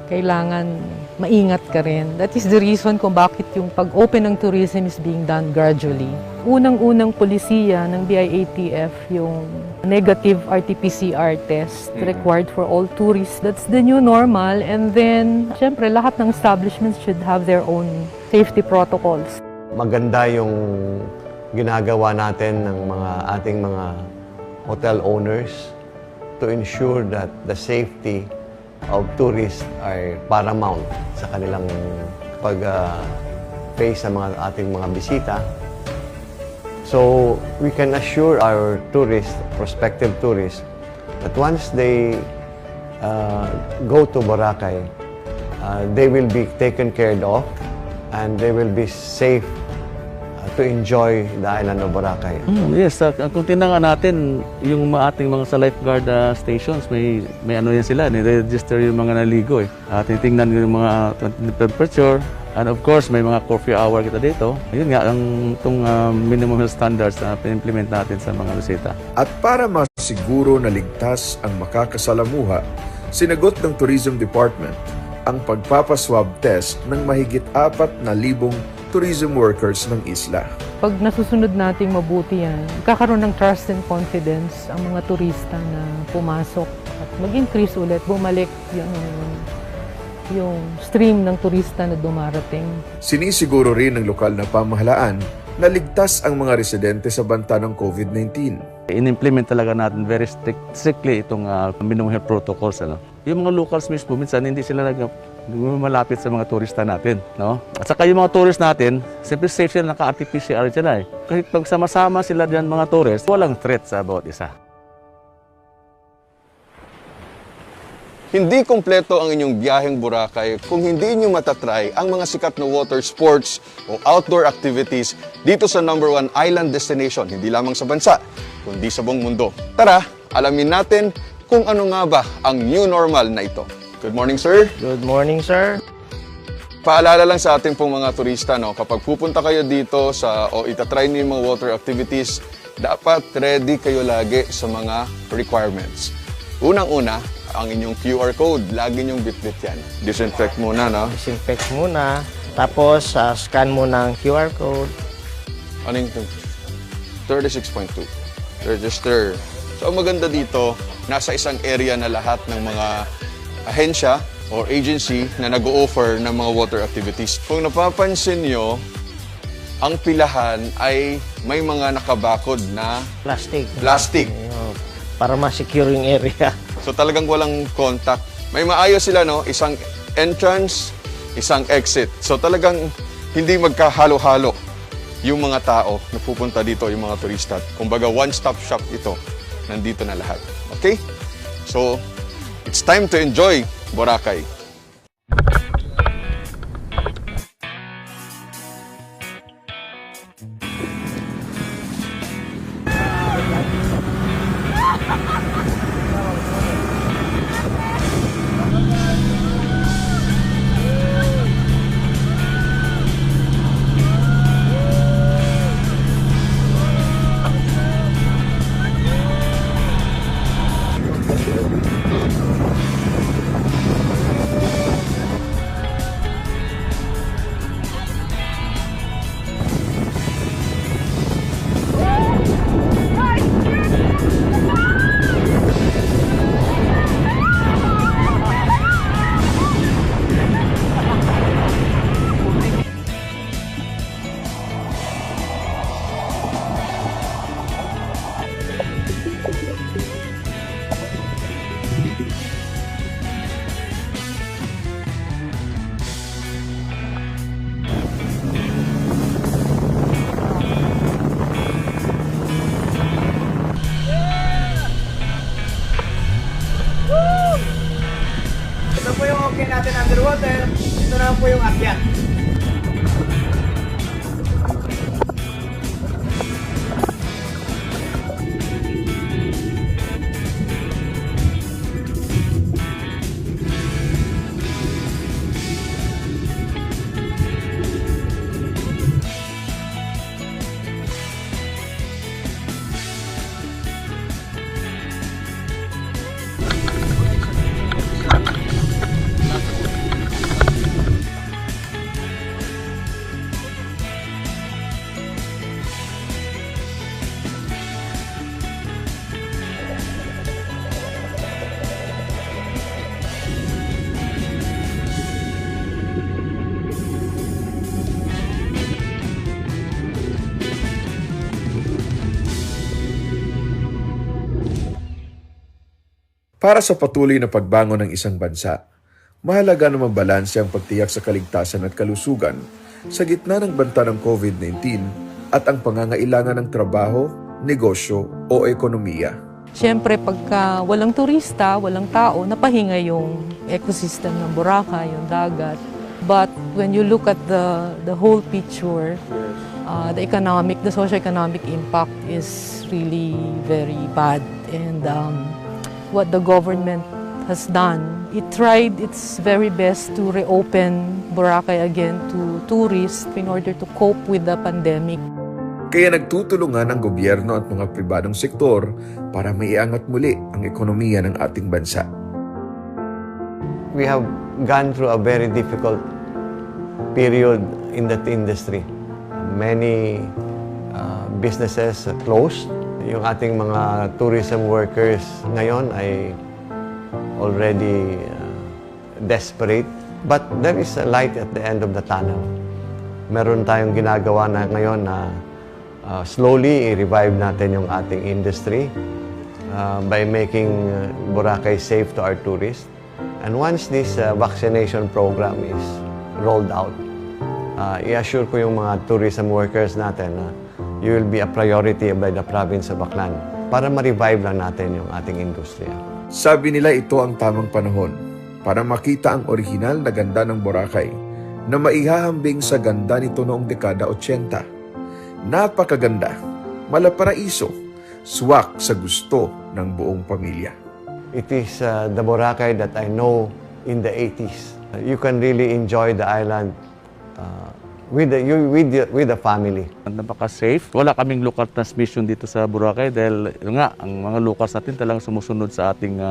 kailangan maingat ka rin. That is the reason kung bakit yung pag-open ng tourism is being done gradually. Unang-unang polisiya ng BIATF yung negative RT-PCR test required for all tourists. That's the new normal. And then, syempre, lahat ng establishments should have their own safety protocols. Maganda yung ginagawa natin ng ating mga hotel owners to ensure that the safety of tourists are paramount sa kanilang pag-face sa ating mga bisita. So, we can assure our tourists, prospective tourists, that once they go to Boracay, they will be taken care of and they will be safe to enjoy the island of Boracay. Yes, kung tinangan natin yung ating mga sa lifeguard stations, may ano yan sila, ni-register yung mga naligo eh. Titingnan yung mga temperature, and of course may mga curfew hour kita dito. Yun nga ang minimum health standards na pin-implement natin sa mga resita. At para masiguro na ligtas ang makakasalamuha, sinagot ng Tourism Department ang pagpapaswab test ng mahigit 4,000 tourism workers ng isla. Pag nasusunod nating mabuti yan, kakaroon ng trust and confidence ang mga turista na pumasok at mag-increase ulit, bumalik yung stream ng turista na dumarating. Sinisiguro rin ng lokal na pamahalaan na ligtas ang mga residente sa banta ng COVID-19. In-implement talaga natin very strictly itong minimum health protocols. Yung mga locals mismo, minsan hindi sila malapit sa mga turista natin. No? At saka yung mga tourist natin, siyempre safe sila, naka-RT-PCR dyan eh. Kahit pag sama-sama sila dyan mga tourist, walang threat sa bawat isa. Hindi kompleto ang inyong biyaheng Boracay kung hindi nyo matatry ang mga sikat na water sports o outdoor activities dito sa #1 island destination, hindi lamang sa bansa, kundi sa buong mundo. Tara, alamin natin kung ano nga ba ang new normal na ito. Good morning, sir. Good morning, sir. Paalala lang sa ating pong mga turista, no, kapag pupunta kayo dito o itatry niyo yung mga water activities, dapat ready kayo lagi sa mga requirements. Unang-una, ang inyong QR code, lagi niyong bit-bit yan. Disinfect muna, no? Disinfect muna. Tapos, scan muna ang QR code. Ano yung 36.2. Register. So, ang maganda dito, nasa isang area na lahat ng mga ahensya or agency na nag-o-offer ng mga water activities. Kung napapansin nyo, ang pilahan ay may mga nakabakod na plastic. Para ma-secure yung area. So talagang walang contact. May maayos sila, no? Isang entrance, isang exit. So talagang hindi magkahalo-halo yung mga tao na pupunta dito, yung mga turista. Kumbaga, one-stop shop ito. Nandito na lahat. Okay? So, it's time to enjoy Boracay. Ito po yung okay natin underwater. Ito na po yung akyat. Para sa patuloy na pagbangon ng isang bansa, mahalaga na mabalanse ang pagtiyak sa kaligtasan at kalusugan sa gitna ng banta ng COVID-19 at ang pangangailangan ng trabaho, negosyo o ekonomiya. Siyempre, pagka walang turista, walang tao, napahinga yung ecosystem ng Boracay, yung dagat. But when you look at the whole picture, the socio-economic impact is really very bad. And what the government has done, it tried its very best to reopen Boracay again to tourists in order to cope with the pandemic. Kaya nagtutulungan ang gobyerno at mga pribadong sektor para maiangat muli ang ekonomiya ng ating bansa. We have gone through a very difficult period in that industry. Many businesses closed. Yung ating mga tourism workers ngayon ay already desperate. But there is a light at the end of the tunnel. Meron tayong ginagawa na ngayon na slowly i-revive natin yung ating industry by making Boracay safe to our tourists. And once this vaccination program is rolled out, i-assure ko yung mga tourism workers natin na you will be a priority by the province of Baclan para ma-revive lang natin yung ating industriya. Sabi nila ito ang tamang panahon para makita ang orihinal na ganda ng Boracay na maihahambing sa ganda nito noong dekada 80. Napakaganda, malaparaiso, swak sa gusto ng buong pamilya. It is the Boracay that I know in the 80s. You can really enjoy the island with the family. Napaka-safe. Wala kaming local transmission dito sa Boracay dahil nga, ang mga locals natin talagang sumusunod sa ating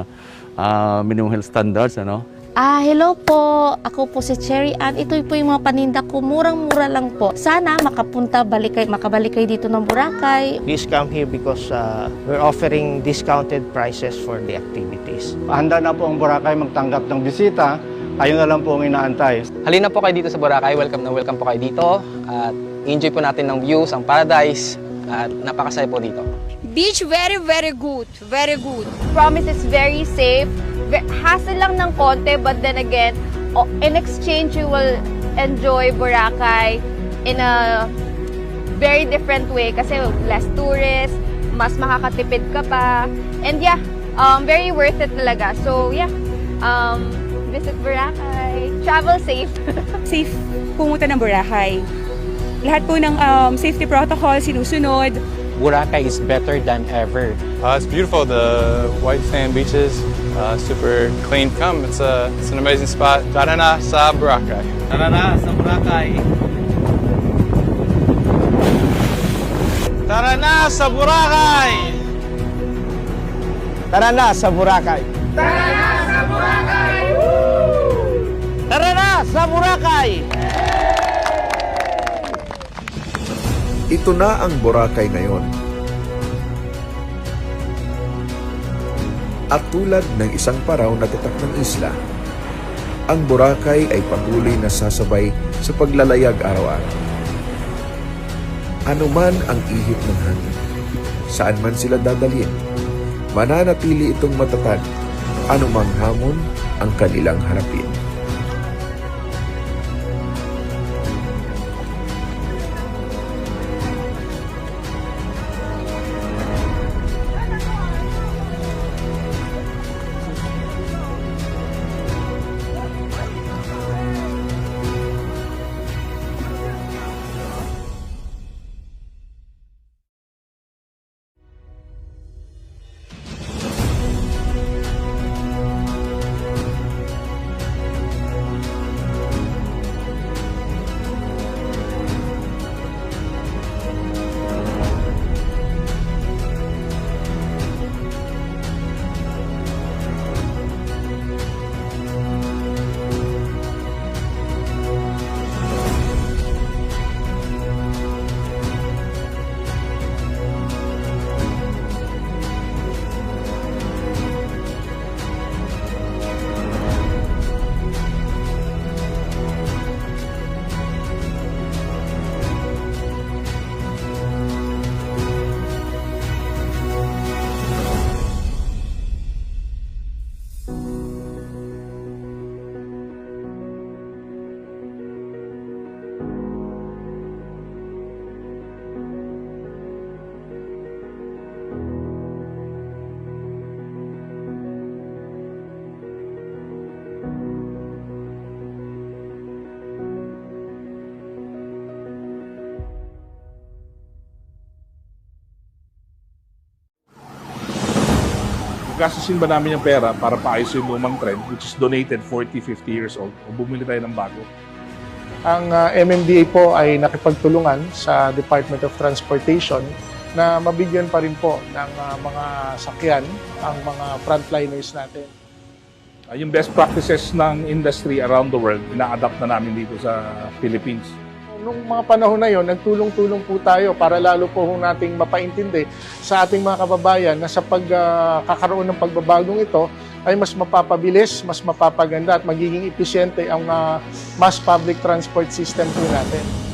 minimum health standards. Hello po. Ako po si Cherry Ann. Ito po yung mga paninda ko. Murang-mura lang po. Sana makabalik kayo dito ng Boracay. Please come here because we're offering discounted prices for the activities. Handa na po ang Boracay magtanggap ng bisita. Ayun na lang po ang inaantay. Halina po kayo dito sa Boracay. Welcome na welcome po kayo dito. At enjoy po natin ng views, ang paradise. At napakasaya po dito. Beach, very, very good. Very good. Promise is very safe. Hassle lang ng konti, but then again, in exchange, you will enjoy Boracay in a very different way kasi less tourists, mas makakatipid ka pa. And yeah, very worth it talaga. So yeah, visit Boracay. Travel safe. Safe pumunta ng Boracay. Lahat po ng safety protocol sinusunod. Boracay is better than ever. It's beautiful. The white sand beaches, super clean. It's an amazing spot. Tara na sa Boracay. Tara na sa Boracay. Tara na sa Boracay. Tara na sa Boracay. Tara na sa Boracay. Tara na sa Boracay. Ito na ang Boracay ngayon. At tulad ng isang paraw na tatak ng isla, ang Boracay ay patuloy na sasabay sa paglalayag araw-araw. Ano man ang ihip ng hangin, saan man sila dadalhin, mananatili itong matatag, anumang hamon ang kanilang harapin. gastusin ba namin yung pera para paayos yung lumang tren, which is donated 40, 50 years old, o bumili tayo ng bago? Ang MMDA po ay nakipagtulungan sa Department of Transportation na mabigyan pa rin po ng mga sakyan ang mga frontliners natin. Yung best practices ng industry around the world, ina-adapt na namin dito sa Philippines. Noong mga panahon na yon, nagtulong-tulong po tayo para lalo po nating mapaintindi sa ating mga kababayan na sa pagkakaroon ng pagbabagong ito ay mas mapapabilis, mas mapapaganda at magiging episyente ang mass public transport system po natin.